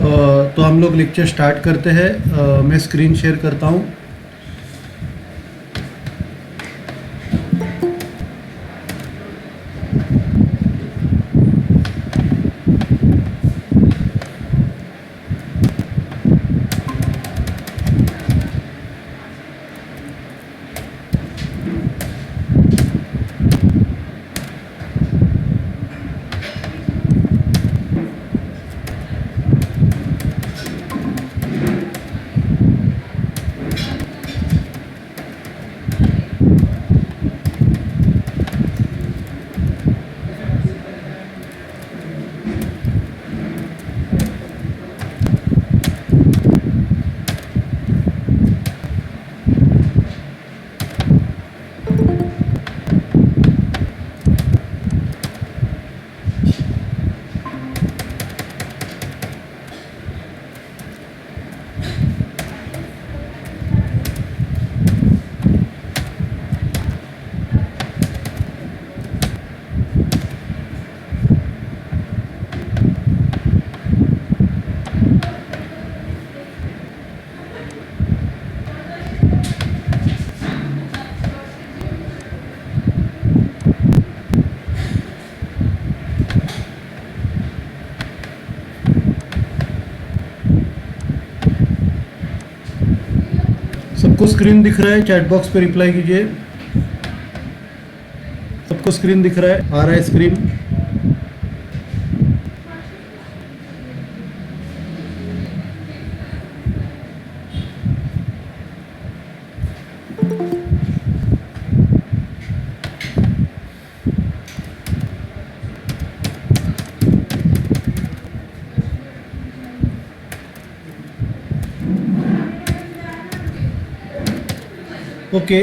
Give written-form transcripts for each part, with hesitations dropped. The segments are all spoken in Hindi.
तो हम लोग लेक्चर स्टार्ट करते हैं। मैं स्क्रीन शेयर करता हूँ। सबको स्क्रीन दिख रहा है? चैट बॉक्स पे रिप्लाई कीजिए। सबको स्क्रीन दिख रहा है? आ रहा है स्क्रीन? ओके।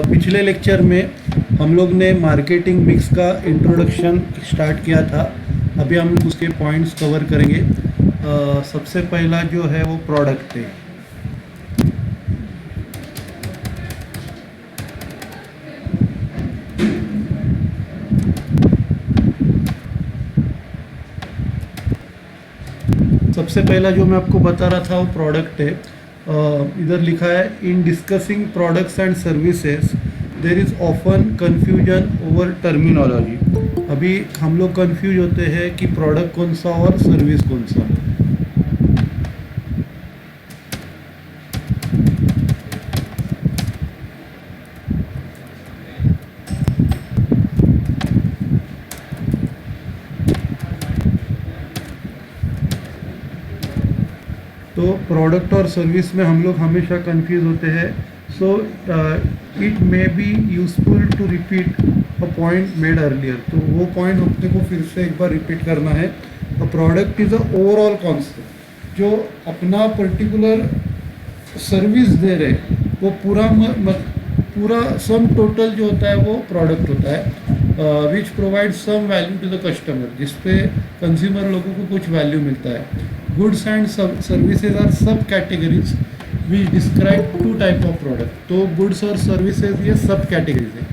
पिछले लेक्चर में हम लोग ने मार्केटिंग मिक्स का इंट्रोडक्शन स्टार्ट किया था। अभी हम उसके पॉइंट्स कवर करेंगे। सबसे पहला जो है वो प्रोडक्ट है। सबसे पहला जो मैं आपको बता रहा था वो प्रोडक्ट है। इधर लिखा है, in discussing products and services there is often confusion over terminology. अभी हम लोग कंफ्यूज होते हैं कि प्रोडक्ट कौन सा और सर्विस कौन सा। प्रोडक्ट और सर्विस में हम लोग हमेशा कंफ्यूज होते हैं. So it may be useful to repeat a point made earlier. तो वो पॉइंट अपने को फिर से एक बार रिपीट करना है. A product is a overall concept. जो अपना पर्टिकुलर सर्विस दे रहे वो पूरा सम टोटल जो होता है वो प्रोडक्ट होता है, which provide some value to the customer, जिसपे कंज्यूमर लोगों को कुछ वैल्यू मिलता है. Goods and services are subcategories which describe to type of product. तो गुड्स और सर्विसेज ये सब कैटेगरीज है.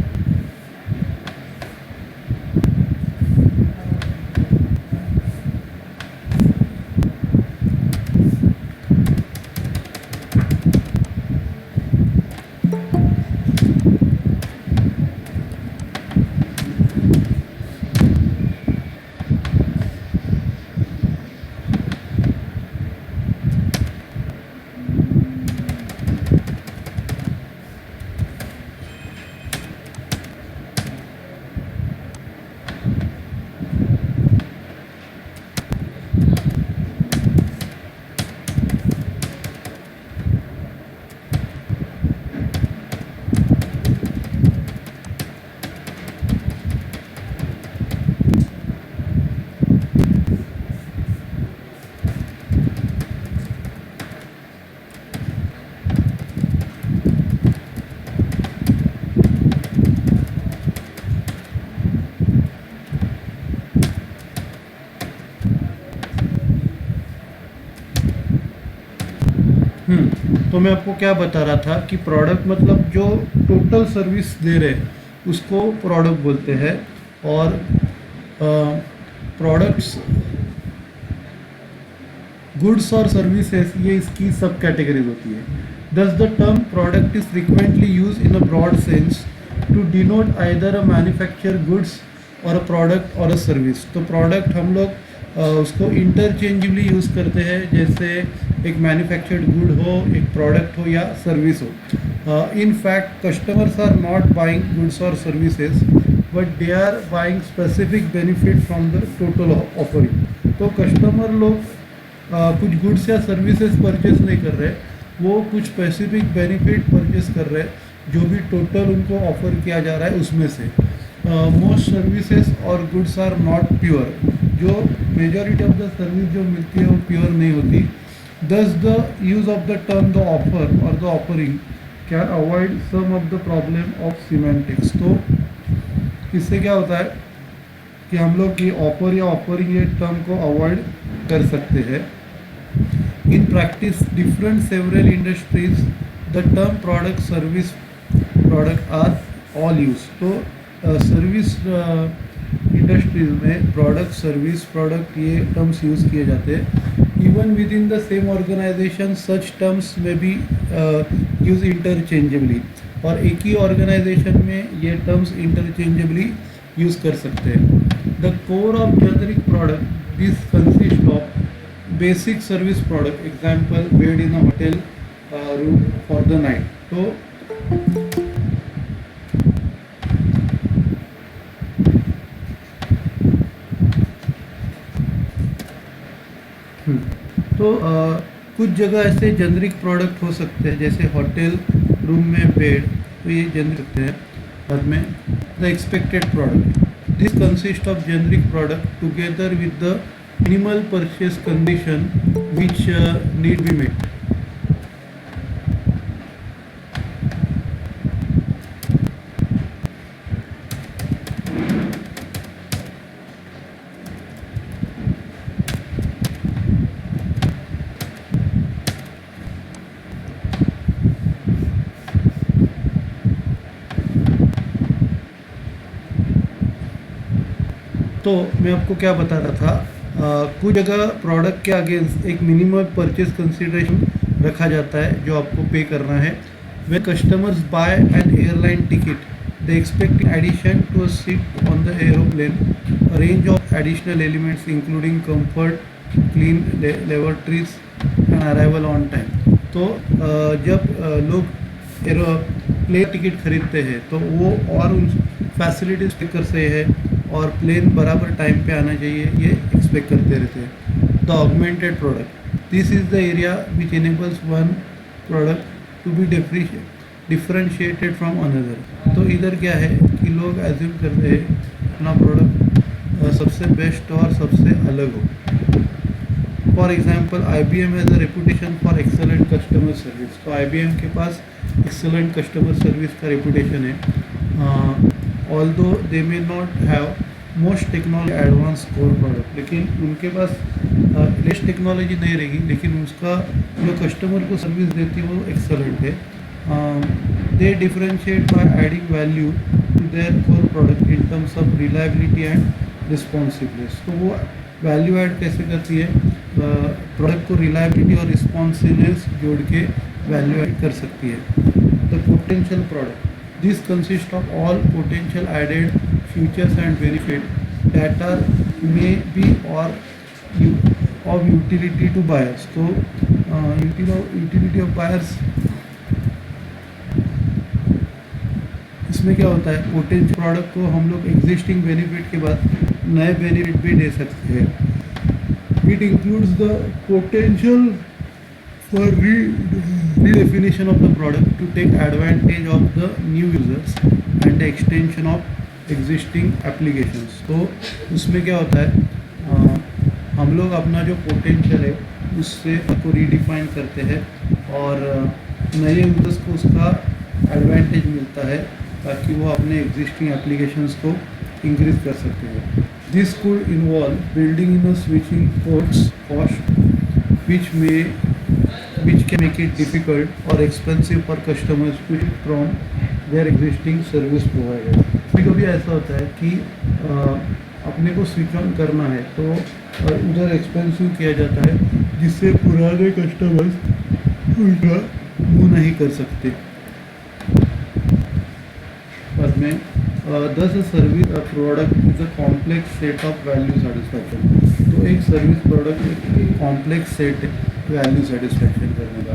तो मैं आपको क्या बता रहा था कि प्रोडक्ट मतलब जो टोटल सर्विस दे रहे हैं उसको प्रोडक्ट बोलते हैं. और प्रोडक्ट्स, गुड्स और सर्विसेज ये इसकी सब कैटेगरीज होती है. Thus the term product is frequently use in a broad sense to denote either a manufacture goods और अ प्रोडक्ट और अ सर्विस. तो प्रोडक्ट हम लोग उसको इंटरचेंजेबली यूज़ करते हैं, जैसे एक मैन्युफैक्चर्ड गुड हो, एक प्रोडक्ट हो या सर्विस हो. In fact customers are not buying goods और services but they are buying specific benefit from the total offering. तो कस्टमर लोग कुछ गुड्स या सर्विसेज परचेस नहीं कर रहे, वो कुछ स्पेसिफिक बेनिफिट परचेस कर रहे हैं जो भी टोटल उनको ऑफर किया जा रहा है उसमें से. मोस्ट सर्विसेज और गुड्स आर नॉट प्योर. जो मेजॉरिटी ऑफ द सर्विस जो मिलती है वो प्योर नहीं होती. Thus the use of the term the offer और the offering can avoid some of the problem of semantics. तो इससे क्या होता है कि हम लोग ये ऑफर या ऑफरिंग ये टर्म को अवॉइड कर सकते हैं. In practice different several industries the term product service product are all use. तो सर्विस इंडस्ट्रीज में प्रोडक्ट, सर्विस, प्रोडक्ट ये टर्म्स यूज़ किए जाते हैं. Even within the same organisation such terms में भी यूज इंटरचेंजेबली. और एक ही ऑर्गेनाइजेशन में ये टर्म्स इंटरचेंजेबली यूज़ कर सकते हैं. The core of generic product this consist of basic service product, example bed in a hotel room for the night. तो कुछ जगह ऐसे जेनरिक प्रोडक्ट हो सकते हैं, जैसे होटल रूम में बेड, तो ये जेनरिक सकते हैं. बाद में the expected product, this consist of generic product together with the minimal purchase condition which need be met. तो मैं आपको क्या बता रहा था, कुछ जगह प्रोडक्ट के अगेंस्ट एक मिनिमम परचेज कंसिडरेशन रखा जाता है जो आपको पे करना है. When customers buy an airline ticket, they expect in addition to a seat on the aeroplane, a range of additional elements including comfort, clean lavatories and arrival on time. तो जब लोग प्लेन टिकट खरीदते हैं तो वो और उन फैसिलिटीज चेक करते हैं और प्लेन बराबर टाइम पे आना चाहिए, ये एक्सपेक्ट करते रहते हैं. The augmented product, this is the area which enables one product to be differentiated from another. तो इधर क्या है कि लोग एज्यूम करते हैं अपना प्रोडक्ट सबसे बेस्ट और सबसे अलग हो। For example IBM has a reputation for excellent customer service. तो IBM के पास एक्सेलेंट कस्टमर सर्विस का रेपुटेशन है। Although they may not have most technology advance core product, लेकिन उनके पास लेस टेक्नोलॉजी नहीं रहेगी, लेकिन उसका जो कस्टमर को सर्विस देती है वो एक्सेलेंट है। They differentiate by adding value to their core product in terms of reliability and responsiveness. तो वो वैल्यू ऐड कैसे करती है, प्रोडक्ट को रिलायबिलिटी और रिस्पॉन्सिवनेस जोड़ के वैल्यू ऐड कर सकती है। The potential product, this consist of all potential added features and benefit that are may be or of utility to buyers। तो utility of buyers इसमें क्या होता है, पोटेंशियल प्रोडक्ट को हम लोग एग्जिस्टिंग बेनिफिट के बाद नए बेनिफिट भी दे सकते हैं। It includes the potential for redefinition of the product to take advantage of the new users and the extension of existing applications। तो उसमें क्या होता है, हम लोग अपना जो पोटेंशियल है उससे उसको रीडिफाइन करते हैं और नए यूजर्स को उसका एडवांटेज मिलता है ताकि वो अपने एग्जिस्टिंग एप्लीकेशंस को इंक्रीज कर सकते हैं। This could involve building in switching codes cost which can make it difficult or expensive for customers to switch from their existing service provider। कभी ऐसा होता है कि अपने को स्विच ऑन करना है तो उधर एक्सपेंसिव किया जाता है जिससे पुराने कस्टमर्स उनका मुँह नहीं कर सकते। बाद में thus service product is a complex set of value satisfaction. तो एक सर्विस प्रोडक्ट एक कॉम्प्लेक्स सेट वैल्यू सेटिस्फैक्शन करने का।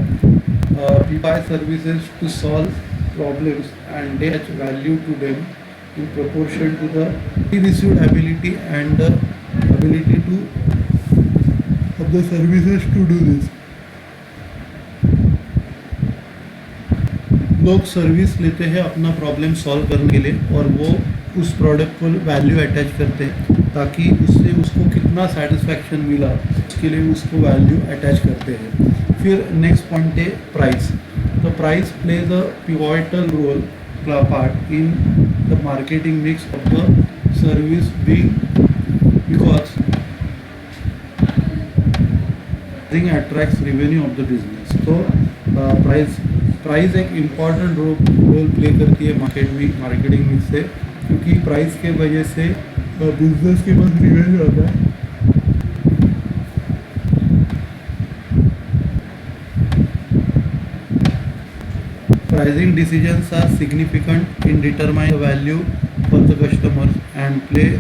We buy services to solve problems and they attach value to them in proportion to the received ability and the ability to of the services to do this. लोग सर्विस लेते हैं अपना प्रॉब्लम सॉल्व करने के लिए और वो उस प्रोडक्ट को वैल्यू अटैच करते हैं ताकि उससे उसको कितना सेटिस्फैक्शन मिला उसके लिए उसको वैल्यू अटैच करते हैं। फिर नेक्स्ट पॉइंट है प्राइस। तो price plays a pivotal role part in the marketing mix of the service because attracts revenue of the business. तो प्राइस एक इम्पॉर्टेंट रोल प्ले करती है मार्केटिंग मिक्स से, क्योंकि प्राइस के वजह से बिजनेस के पास रेवेन्यू आता है। Pricing decisions are significant in determining the value for the customers and play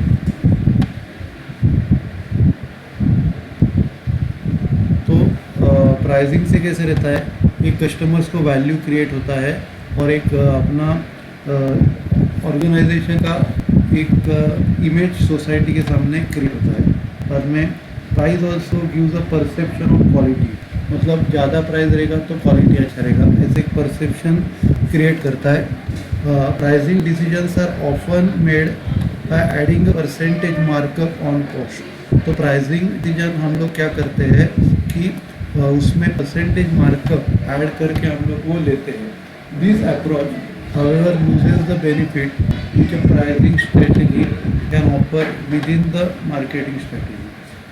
तो प्राइसिंग से कैसे रहता है, एक कस्टमर्स को वैल्यू क्रिएट होता है और एक अपना ऑर्गेनाइजेशन का एक इमेज सोसाइटी के सामने क्रिएट होता है। बाद में price also gives a perception of quality, मतलब ज़्यादा प्राइस रहेगा तो क्वालिटी अच्छा रहेगा, ऐसे एक परसेप्शन क्रिएट करता है। Pricing decisions are often made by adding a percentage markup on cost. तो प्राइसिंग डिसीजन हम लोग क्या करते हैं कि उसमें परसेंटेज मार्कअप ऐड करके हम लोग वो लेते हैं। This approach however loses the benefit which a pricing strategy can offer within the marketing strategy।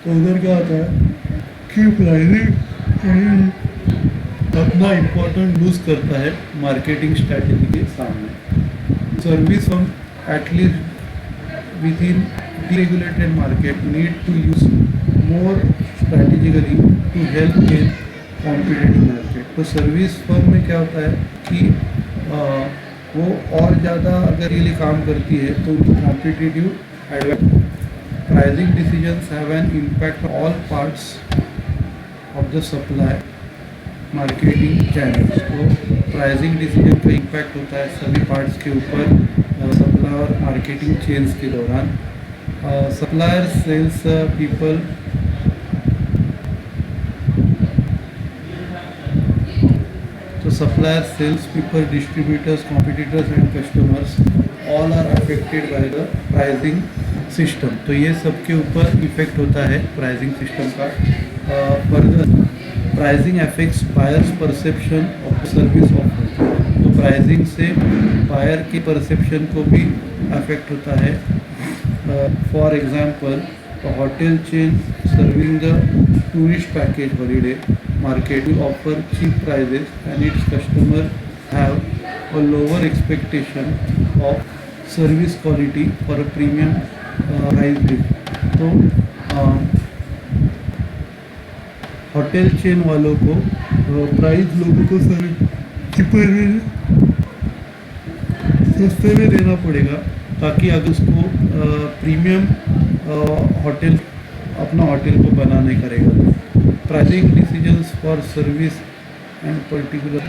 तो उधर क्या होता है कि प्राइसिंग अपना इम्पोर्टेंट लूज करता है मार्केटिंग स्ट्रैटेजी के सामने। सर्विस हम at least with in deregulated market need to use more strategically to help in competitive market। तो सर्विस फर्म में क्या होता है कि वो और ज़्यादा अगर ये काम करती है तो उनको competitive advantage. Pricing decisions have an impact all parts of the supply marketing channels. तो प्राइसिंग डिसीजन का इम्पैक्ट होता है सभी पार्ट्स के ऊपर सप्लाई और मार्केटिंग चेन्स के दौरान। Supplier sales people suppliers, sales people, distributors, competitors and customers all are affected by the pricing system. तो ये सबके ऊपर इफेक्ट होता है प्राइसिंग सिस्टम का. Further pricing affects buyers perception of service offer. तो प्राइसिंग से बायर के परसेप्शन को भी अफेक्ट होता है. For example, a hotel chain serving the tourist package holiday market will offer cheap prices and its customers have a lower expectation of service quality for a premium price bill. तो होटल चेन वालों को प्राइस लोगों को चीपर में सस्ते में देना पड़ेगा ताकि अगर उसको प्रीमियम होटल अपना होटल को बनाने करेगा. Pricing decisions for service and particular.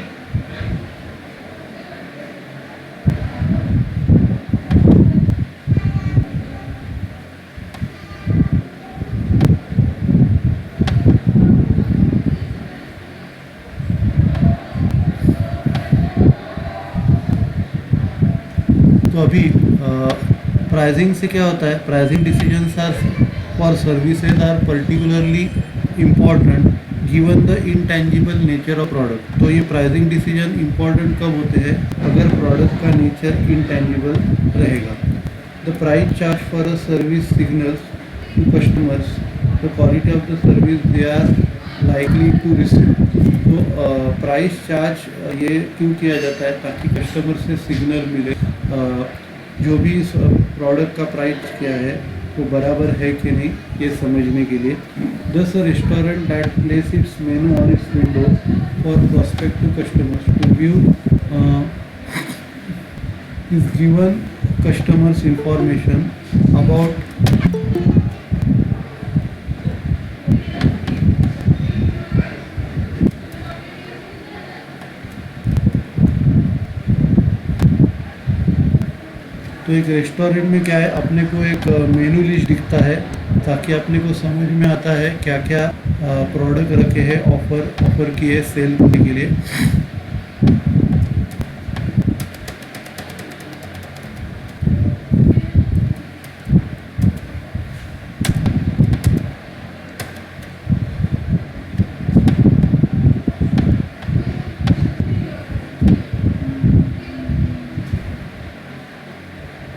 तो अभी प्राइसिंग से क्या होता है, pricing decisions are for services are particularly important given the intangible nature of product. तो ये प्राइसिंग डिसीजन इम्पॉर्टेंट कब होते हैं, अगर प्रोडक्ट का नेचर इंटेंजिबल रहेगा. The price charge for a service signals to customers the quality of the service they are likely to receive. तो प्राइस चार्ज ये क्यों किया जाता है, ताकि कस्टमर से सिग्नल मिले जो भी प्रोडक्ट का प्राइस क्या है वो बराबर है कि नहीं, ये समझने के लिए. Thus restaurant that place its menu on its window for prospective customers to view is given customers information about तो एक रेस्टोरेंट में क्या है, अपने को एक मेनू लिस्ट दिखता है ताकि अपने को समझ में आता है क्या क्या प्रोडक्ट रखे हैं ऑफर किए सेल करने के लिए.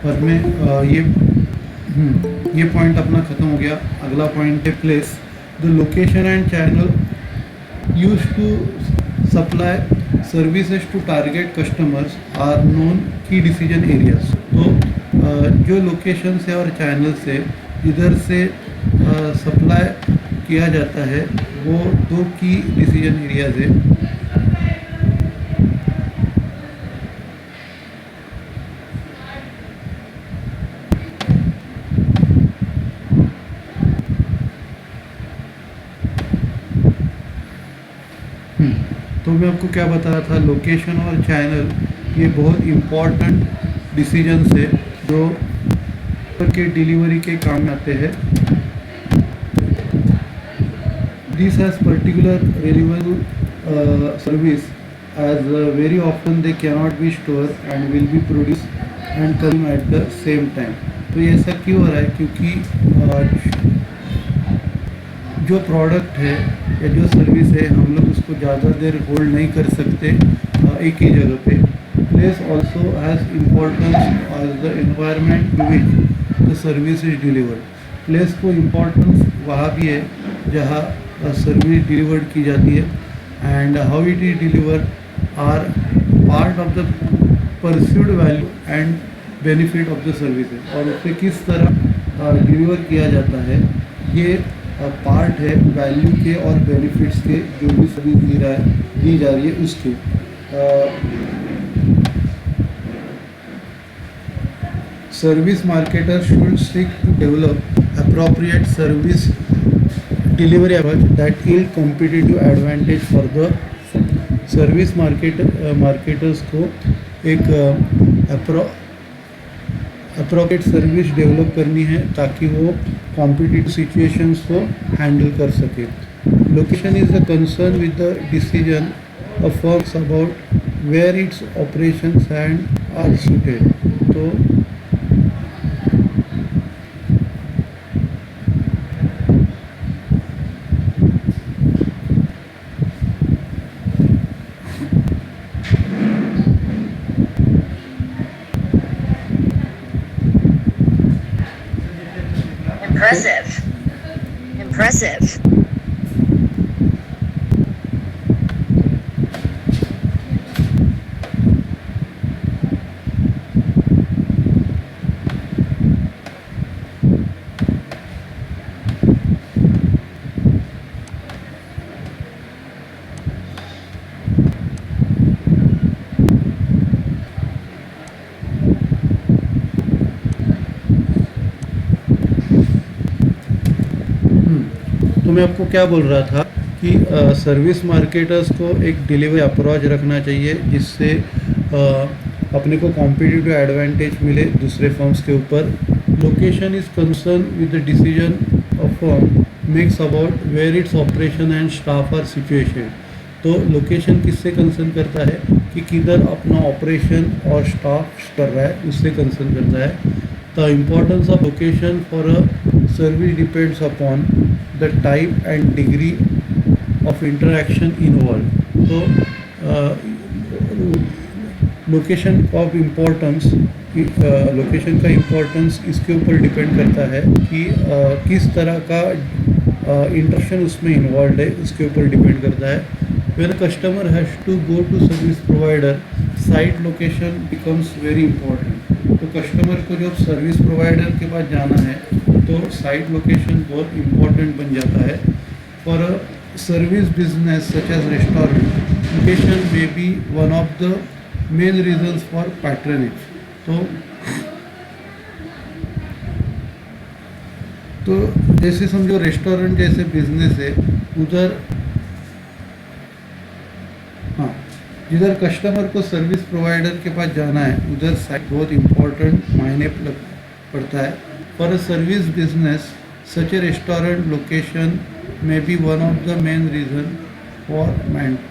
और में ये पॉइंट अपना ख़त्म हो गया. अगला पॉइंट है place. The location and channel use to supply services to target customers are known key decision areas. तो जो लोकेशन से और चैनल से इधर से सप्लाई किया जाता है वो दो की डिसीजन एरियाज है. तो मैं आपको क्या बता रहा था, लोकेशन और चैनल ये बहुत इम्पॉर्टेंट डिसीजंस है जो के डिलीवरी के काम में आते हैं. दिस हैज़ पर्टिकुलर रेलिवेबल service as very often they can not be store and will be produce and consume at the same time. तो ये ऐसा क्यों हो रहा है, क्योंकि जो प्रोडक्ट है या जो सर्विस है हम लोग उसको ज़्यादा देर होल्ड नहीं कर सकते एक ही जगह पे. Place also has importance as the environment to which the service is delivered. Place को इम्पोर्टेंस वहाँ भी है जहाँ सर्विस डिलीवर्ड की जाती है and how it is delivered are part of the perceived value and benefit of the services. और उसे किस तरह डिलीवर किया जाता है ये पार्ट है वैल्यू के और बेनिफिट्स के जो भी सर्विस दी जा रही है उसके. Service marketer should seek to develop appropriate service delivery approach that yield competitive advantage for the service marketers को एक अप्रोप्रिएट सर्विस डेवलप करनी है ताकि वो कॉम्पिटिटिव सिचुएशंस को हैंडल कर सके. Location is the concern with the decision a firms about where its operations and are suited. तो Impressive. Impressive. तो मैं आपको क्या बोल रहा था कि सर्विस मार्केटर्स को एक डिलीवरी अप्रोच रखना चाहिए जिससे अपने को कॉम्पिटिटिव एडवांटेज मिले दूसरे फर्म्स के ऊपर. Location is concern with the decision of firm makes about where its operation and staff are situation. तो लोकेशन किससे कंसर्न करता है कि किधर अपना ऑपरेशन और स्टाफ कर रहा है, उससे कंसर्न करता है. The importance of location for a service depends upon the type and degree of interaction involve. तो लोकेशन ऑफ इम्पोर्टेंस लोकेशन का इम्पोर्टेंस इसके ऊपर डिपेंड करता है कि किस तरह का इंटरेक्शन उसमें इन्वॉल्व है, उसके ऊपर डिपेंड करता है. When a customer has to go to service provider, site location becomes very important. तो कस्टमर को जब सर्विस प्रोवाइडर के पास जाना है तो साइट लोकेशन बहुत इम्पोर्टेंट बन जाता है. For a service business such as restaurant, location may be one of the main reasons for patronage. तो जैसे समझो रेस्टोरेंट जैसे बिजनेस है, उधर हाँ, जिधर कस्टमर को सर्विस प्रोवाइडर के पास जाना है उधर साइट बहुत इम्पोर्टेंट मायने पड़ता है. For a service business such a restaurant location may be one of the main reason for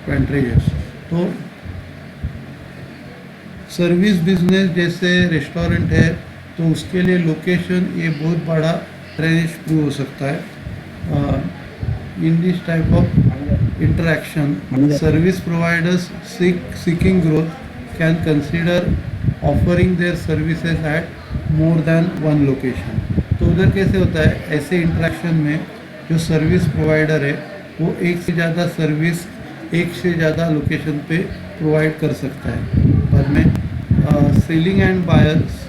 patronage. तो सर्विस बिजनेस जैसे रेस्टोरेंट है तो उसके लिए लोकेशन ये बहुत बड़ा ट्रेंज प्रूव हो सकता है. In this type of interaction, service providers seeking growth can consider offering their services at more than one location. तो उधर कैसे होता है, ऐसे इंटरेक्शन में जो सर्विस प्रोवाइडर है वो एक से ज़्यादा सर्विस एक से ज़्यादा लोकेशन पे प्रोवाइड कर सकता है. बाद में सेलिंग एंड बायर्स,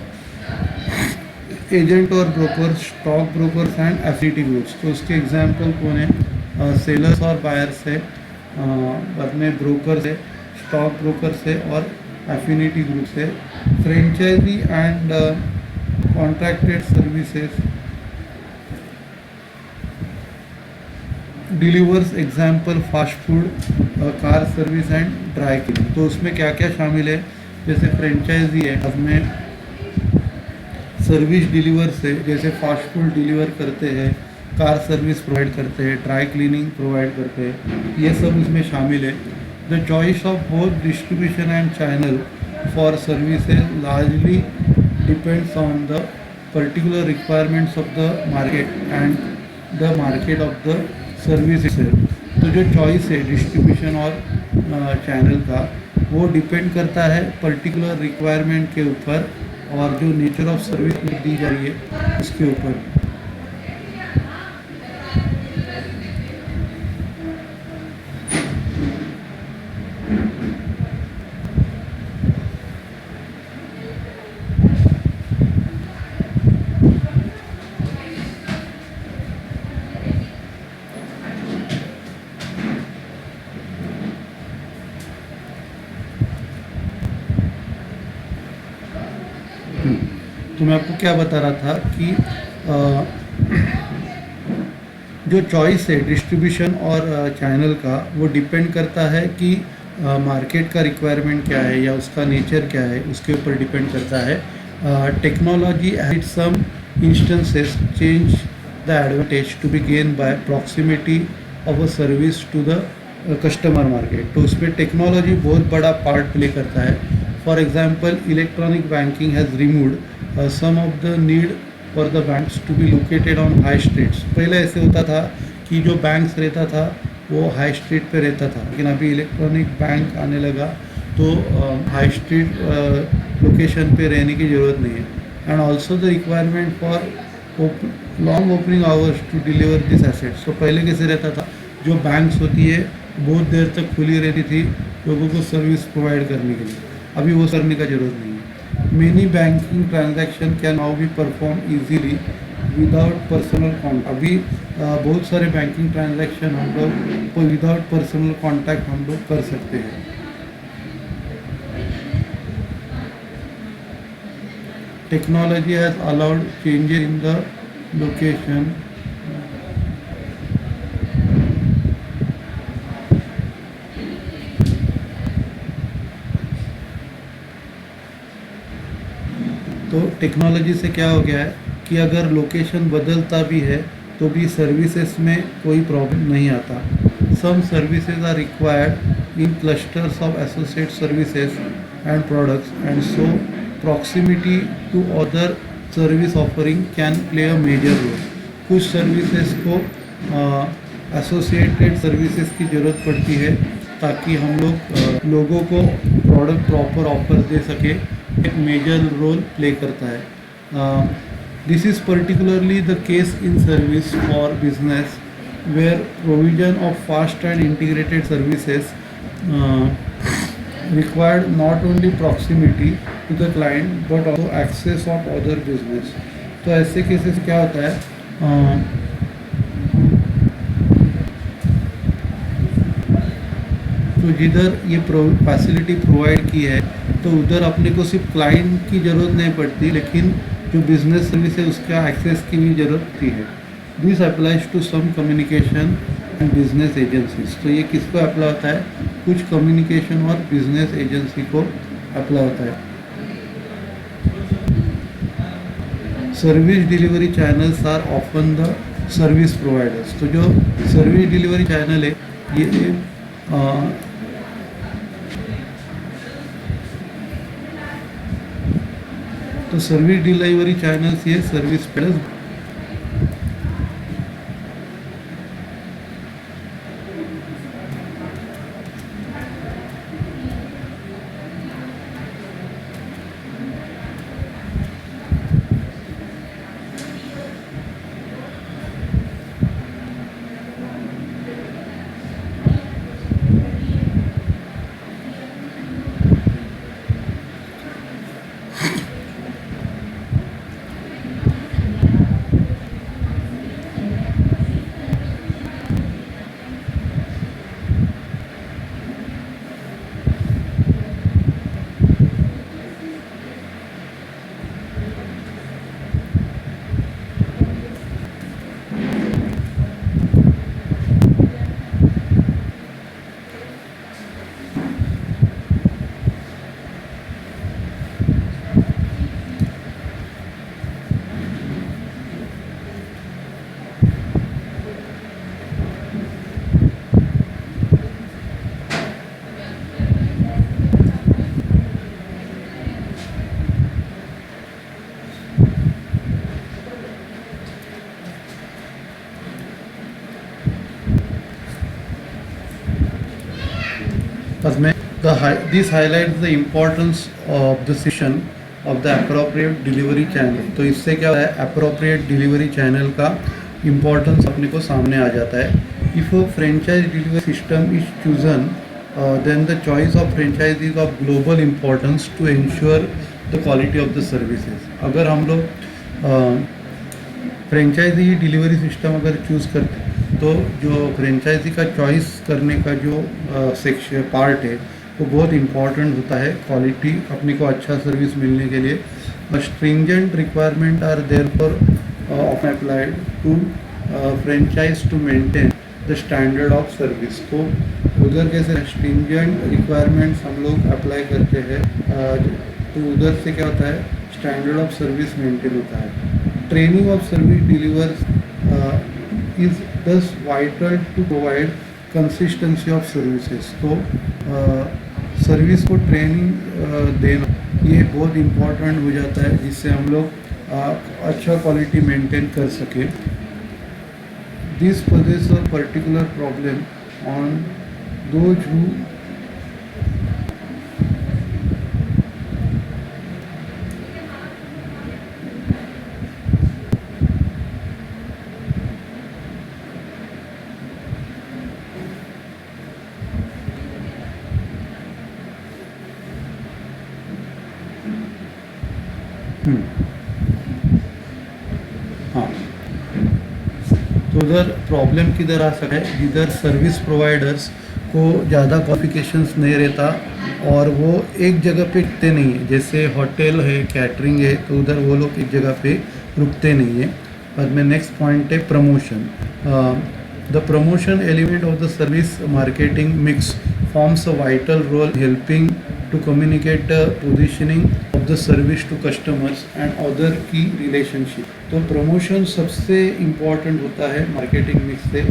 एजेंट और broker, stock brokers and affinity groups. तो उसके एग्जांपल कौन है, सेलर्स और बायर्स है, बाद में ब्रोकर्स है, स्टॉक ब्रोकर्स है और एफिनिटी ग्रुप्स है. Franchisee and contracted services delivers, example fast food, car service and dry cleaning. तो उसमें क्या क्या शामिल है, जैसे फ्रेंचाइजी है, उसमें सर्विस डिलीवर्स है, जैसे फास्ट फूड डिलीवर करते हैं, कार सर्विस प्रोवाइड करते हैं, ड्राई क्लीनिंग प्रोवाइड करते हैं, ये सब इसमें शामिल है. The choice of both distribution and channel for services largely depends on the particular requirements of the market and the market of the service. तो जो चॉइस है डिस्ट्रीब्यूशन और चैनल का, वो डिपेंड करता है पर्टिकुलर रिक्वायरमेंट के ऊपर और जो नेचर ऑफ सर्विस में दी जा रही है उसके ऊपर. तो मैं आपको क्या बता रहा था कि जो चॉइस है डिस्ट्रीब्यूशन और चैनल का, वो डिपेंड करता है कि मार्केट का रिक्वायरमेंट क्या है या उसका नेचर क्या है, उसके ऊपर डिपेंड करता है. Technology at some instances change the advantage to be gain by proximity of a service to the customer market, तो उसमें टेक्नोलॉजी बहुत बड़ा पार्ट प्ले करता है. For example electronic banking has removed some of the need for the banks to be located on high streets. पहले ऐसे होता था कि जो बैंक्स रहता था वो हाई स्ट्रीट पे रहता था, लेकिन अभी इलेक्ट्रॉनिक बैंक आने लगा तो हाई स्ट्रीट लोकेशन पे रहने की ज़रूरत नहीं है. And also the requirement for long opening hours to deliver this assets. तो पहले कैसे रहता था, जो बैंक्स होती है बहुत देर तक खुली रहती थी लोगों को सर्विस प्रोवाइड करने के लिए. अभी वो करने का ज़रूरत नहीं है. Many banking transaction can now be perform easily without personal contact. अभी बहुत सारे बैंकिंग ट्रांजैक्शन हम लोग विदाउट पर्सनल कॉन्टैक्ट हम लोग कर सकते हैं. Technology has allowed changes in the location. तो टेक्नोलॉजी से क्या हो गया है कि अगर लोकेशन बदलता भी है तो भी सर्विसेज में कोई प्रॉब्लम नहीं आता. Some services are required in clusters of associate services and products and so proximity to other service offering can play a major role. कुछ सर्विसेज को एसोसिएटेड सर्विसेज की ज़रूरत पड़ती है ताकि हम लोग लोगों को प्रोडक्ट प्रॉपर ऑफर दे सके. एक मेजर रोल प्ले करता है. This is particularly the case in service for business where provision of fast and integrated services required not only proximity to the client but also access of other business. तो ऐसे केसेस क्या होता है, तो जिधर ये फैसिलिटी प्रोवाइड की है तो उधर अपने को सिर्फ क्लाइंट की ज़रूरत नहीं पड़ती, लेकिन जो बिजनेस सर्विस है उसका एक्सेस की भी ज़रूरत होती है. This applies to some communication and business agencies. तो ये किसको अप्लाई होता है, कुछ कम्युनिकेशन और बिजनेस एजेंसी को अप्लाई होता है. Service delivery channels are often the service providers. तो जो सर्विस डिलीवरी चैनल है ये तो सर्विस डिलीवरी चैनल्स ये service plus This highlights the importance of the decision of the appropriate delivery channel. तो इससे क्या है, appropriate delivery channel का importance अपने को सामने आ जाता है. If a franchise delivery system is chosen, then the choice of franchise is of global importance to ensure the quality of the services. अगर हम लोग फ्रेंचाइजी डिलीवरी सिस्टम अगर चूज़ करते हैं तो जो फ्रेंचाइजी का चॉइस करने का जो सेक्शन पार्ट है वो बहुत इम्पॉर्टेंट होता है क्वालिटी अपने को अच्छा सर्विस मिलने के लिए. Stringent requirement are there for of applied to franchise to maintain the standard of service. तो उधर कैसे स्ट्रिंजेंट रिक्वायरमेंट्स हम लोग अप्लाई करते हैं तो उधर से क्या होता है, स्टैंडर्ड ऑफ सर्विस मेंटेन होता है. Training of service delivers is thus vital to provide consistency of services. तो सर्विस को ट्रेनिंग देना ये बहुत इम्पोर्टेंट हो जाता है, जिससे हम लोग अच्छा क्वालिटी मेंटेन कर सके। This poses a particular problem on those who हाँ, तो उधर प्रॉब्लम किधर आ सकता है, जिधर सर्विस प्रोवाइडर्स को ज़्यादा क्वालिफिकेशंस नहीं रहता और वो एक जगह पे टिकते नहीं है। जैसे होटल है, कैटरिंग है, तो उधर वो लोग एक जगह पे रुकते नहीं है। और मैं नेक्स्ट पॉइंट है promotion. The promotion element of the service marketing mix forms a vital role helping to communicate positioning of the service to customers and other key relationship। तो प्रमोशन सबसे इम्पॉर्टेंट होता है मार्केटिंग मिक्स से,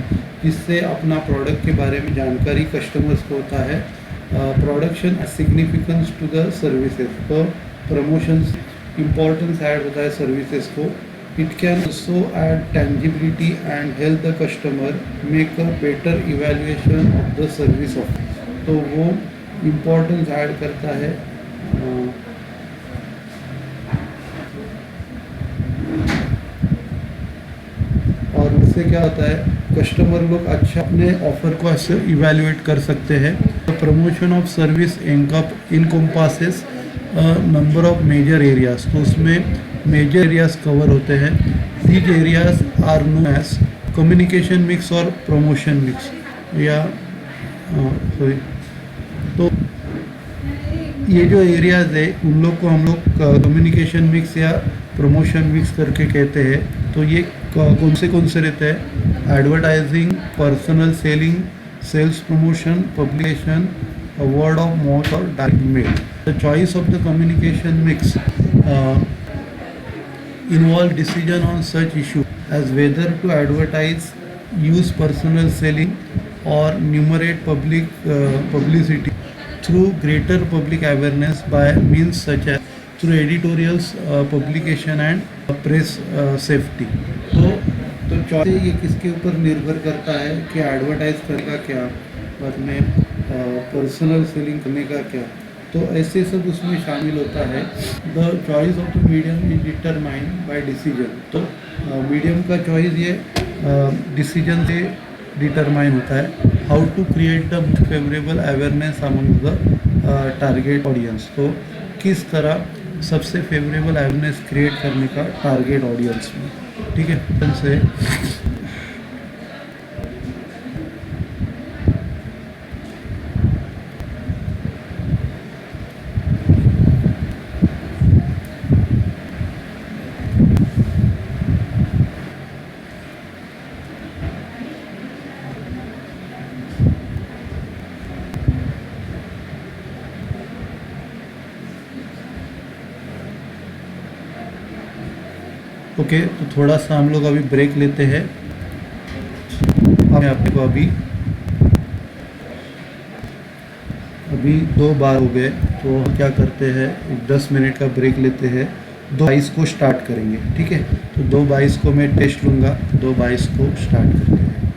जिससे अपना प्रोडक्ट के बारे में जानकारी कस्टमर्स को होता है। Production significance to the services, तो प्रमोशन इम्पोर्टेंस ऐड होता है सर्विसेज को। It can also add tangibility and help the customer make a better evaluation of the service of. तो वो इम्पोर्टेंस ऐड करता है। और उससे क्या होता है, कस्टमर लोग अच्छा अपने ऑफर को ऐसे इवेल्युएट कर सकते हैं। Promotion of service encompasses number of major areas, तो उसमें मेजर एरियाज कवर होते हैं। These areas are known as communication mix और प्रमोशन मिक्स, या सॉरी, तो ये जो एरियाज है उन लोग को हम लोग कम्युनिकेशन मिक्स या प्रमोशन मिक्स करके कहते हैं। तो ये कौन से रहते हैं? Advertising, personal selling, sales promotion, publication, word of mouth और direct mail. The choice of the communication mix involve decision on such issue as whether to advertise, use personal selling or numerate publicity through greater public awareness by means such as through editorials, publication and press safety। तो चॉइस ये किसके ऊपर निर्भर करता है कि एडवर्टाइज करने का क्या, बाद में पर्सनल सेलिंग करने का क्या, तो ऐसे सब उसमें शामिल होता है। The choice of the medium is determined by decision. तो मीडियम का चॉइस ये डिसीजन से डिटरमाइन होता है। How to create the favourable awareness among the target audience, तो किस तरह सबसे फेवरेबल अवेयरनेस क्रिएट करने का टारगेट ऑडियंस में, ठीक है। से ओके, तो थोड़ा सा हम लोग अभी ब्रेक लेते हैं। आपको अभी 2 बार हो गए, तो हम क्या करते हैं, 10 मिनट का ब्रेक लेते हैं। 2:22 को स्टार्ट करेंगे, ठीक है। तो 2:22 को मैं टेस्ट लूँगा, 2:22 को स्टार्ट करते हैं।